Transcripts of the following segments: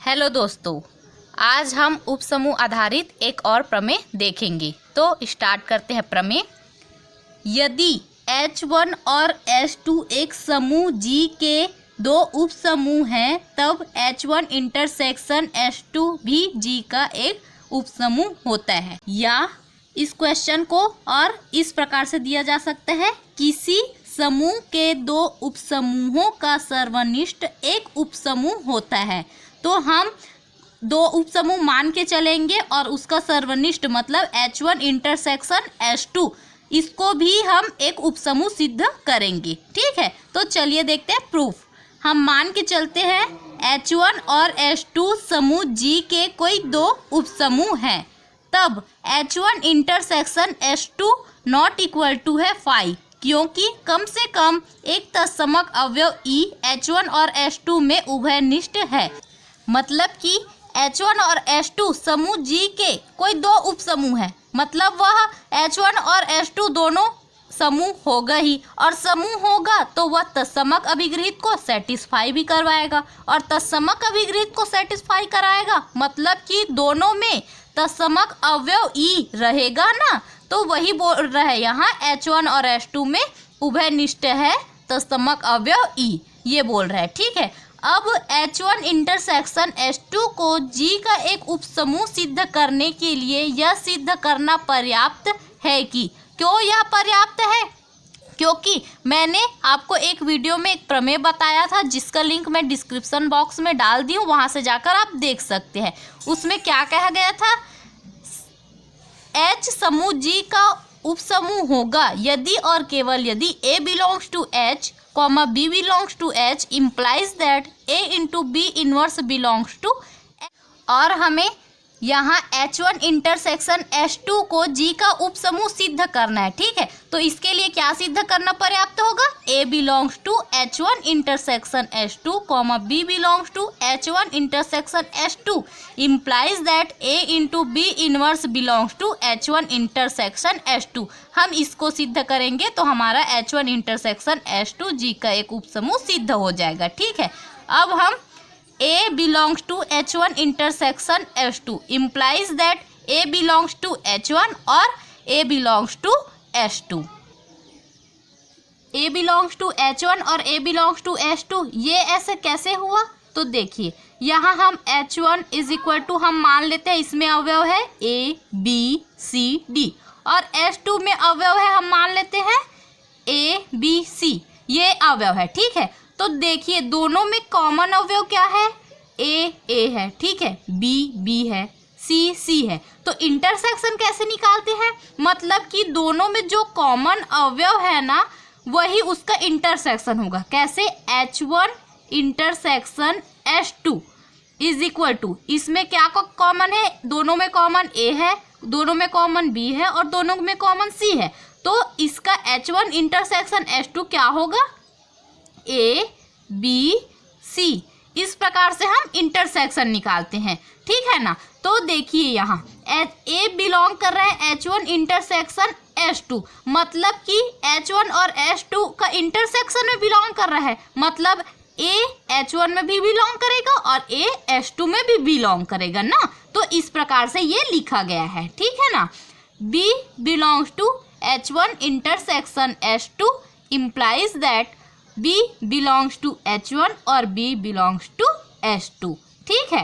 Hello दोस्तों, आज हम उपसमूह आधारित एक और प्रमेय देखेंगे। तो स्टार्ट करते हैं प्रमेय। यदि H1 और H2 एक समूह G के दो उपसमूह हैं, तब H1 इंटरसेक्शन H2 भी G का एक उपसमूह होता है। या इस क्वेश्चन को और इस प्रकार से दिया जा सकता है, किसी समूह के दो उपसमूहों का सर्वनिष्ठ एक उपसमूह होता है। तो हम दो उपसमूह मान के चलेंगे और उसका सर्वनिष्ठ मतलब H1 इंटरसेक्शन H2, इसको भी हम एक उपसमूह सिद्ध करेंगे। ठीक है, तो चलिए देखते हैं प्रूफ। हम मान के चलते हैं H1 और H2 समूह G के कोई दो उपसमूह हैं, तब H1 intersection H2 not equal to है 5, क्योंकि कम से कम एक तत्समक अवयव E H1 और H2 में उभयनिष्ठ है। मतलब कि H1 और H2 समूह G के कोई दो उपसमूह है, मतलब वह H1 और H2 दोनों समूह होगा ही, और समूह होगा तो वह तत्समक अभिगृहित को सेटिस्फाई भी करवाएगा, और तत्समक अभिगृहित को सेटिस्फाई कराएगा मतलब कि दोनों में तत्समक अवयव E रहेगा ना। तो वही बोल रहा है यहाँ, H1 और H2 में उभयनिष्ठ है तत्समक अवयव E, ये बोल रहा है। ठीक है, अब H1 इंटरसेक्शन H2 को G का एक उपसमूह सिद्ध करने के लिए यह सिद्ध करना पर्याप्त है कि, क्यों यह पर्याप्त है? क्योंकि मैंने आपको एक वीडियो में एक प्रमेय बताया था, जिसका लिंक मैं डिस्क्रिप्शन बॉक्स में डाल दी हूँ, वहाँ से जाकर आप देख सकते हैं। उसमें क्या कहा गया था, H समूह G का उपसमूह होगा यदि और केवल यदि A belongs to H, B belongs to H implies that A into B inverse belongs to, और हमें यहाँ H1 इंटरसेक्शन H2 को G का उपसमूह सिद्ध करना है। ठीक है, तो इसके लिए क्या सिद्ध करना पर्याप्त होगा, A belongs to H1 intersection H2, B belongs to H1 intersection H2 implies that A into B inverse belongs to H1 intersection H2। हम इसको सिद्ध करेंगे तो हमारा H1 इंटरसेक्शन H2 G का एक उपसमूह सिद्ध हो जाएगा। ठीक है, अब हम A belongs to H1 intersection H2 implies that A belongs to H1 और A belongs to H2। A belongs to H1 और A belongs to H2, ये ऐसे कैसे हुआ? तो देखिए, यहाँ हम H1 इज इक्वल टू हम मान लेते हैं, इसमें अवयव है A B C D, और H2 में अवयव है हम मान लेते हैं A B C, ये अवयव है। ठीक है, तो देखिए दोनों में कॉमन अवयव क्या है, A है, ठीक है, B है, C है। तो इंटरसेक्शन कैसे निकालते हैं, मतलब कि दोनों में जो कॉमन अवयव है ना, वही उसका इंटरसेक्शन होगा। कैसे, H1 intersection H2 is equal to, इसमें क्या कॉमन है, दोनों में कॉमन A है, दोनों में कॉमन B है और दोनों में कॉमन C है। तो इसका H1 इंटरसेक्शन H2 क्या होगा, A B C। इस प्रकार से हम इंटरसेक्शन निकालते हैं। ठीक है ना, तो देखिए यहाँ A बिलोंग कर रहा है H1 इंटरसेक्शन H2, मतलब कि H1 और H2 का इंटरसेक्शन में बिलोंग कर रहा है, मतलब A H1 में भी बिलोंग करेगा और A H2 में भी बिलोंग करेगा ना। तो इस प्रकार से ये लिखा गया है। ठीक है ना, B belongs to H1 intersection H2 implies that B belongs to H1 और B belongs to H2। ठीक है,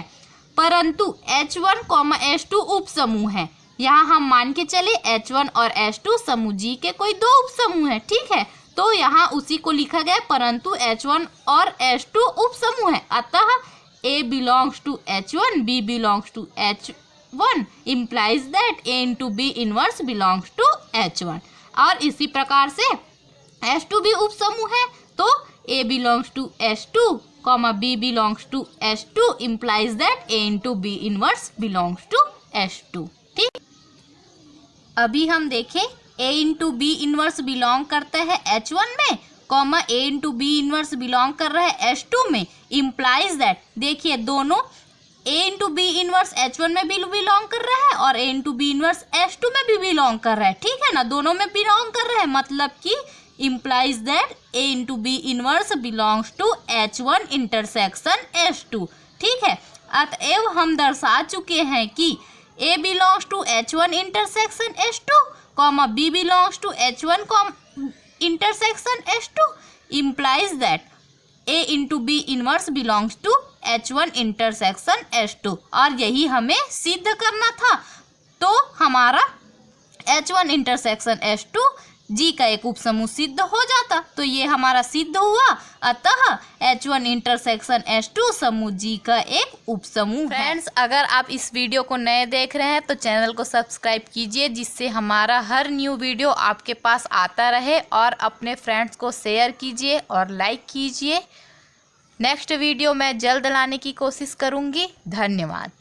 परंतु H1, H2 उपसमूह है। यहाँ हम मान के चले H1 और H2 समूह G के कोई दो उपसमूह है। ठीक है, तो यहाँ उसी को लिखा गया, परंतु H1 और H2 उपसमूह है, अतः A belongs to H1, B belongs to H1 implies that A into B inverse belongs to H1। और इसी प्रकार से H2 भी उपसमूह है, तो A belongs to H2, B belongs to H2 implies that A into B inverse belongs to H2। ठीक, अभी हम देखें A into B inverse belong करता है H1 में, A into B inverse belong कर रहा है H2 में, implies that, देखिए दोनों A into B inverse H1 में भी बिलोंग कर रहा है और A into B inverse H2 में भी बिलोंग कर रहा है। ठीक है ना, दोनों में बिलोंग कर रहा है, मतलब कि implies that A into B inverse belongs to H1 intersection H2। ठीक है, अतएव हम दर्शा चुके हैं कि A belongs to H1 intersection H2, B belongs to H1 intersection H2 implies that A into B inverse belongs to H1 intersection H2। और यही हमें सिद्ध करना था। तो हमारा H1 intersection H2 जी का एक उपसमूह सिद्ध हो जाता। तो ये हमारा सिद्ध हुआ। अतः H1 इंटरसेक्शन H2 समूह जी का एक उपसमूह है। फ्रेंड्स, अगर आप इस वीडियो को नए देख रहे हैं तो चैनल को सब्सक्राइब कीजिए, जिससे हमारा हर न्यू वीडियो आपके पास आता रहे। और अपने फ्रेंड्स को शेयर कीजिए और लाइक कीजिए। नेक्स्ट वीडियो मैं जल्द लाने की कोशिश करूँगी। धन्यवाद।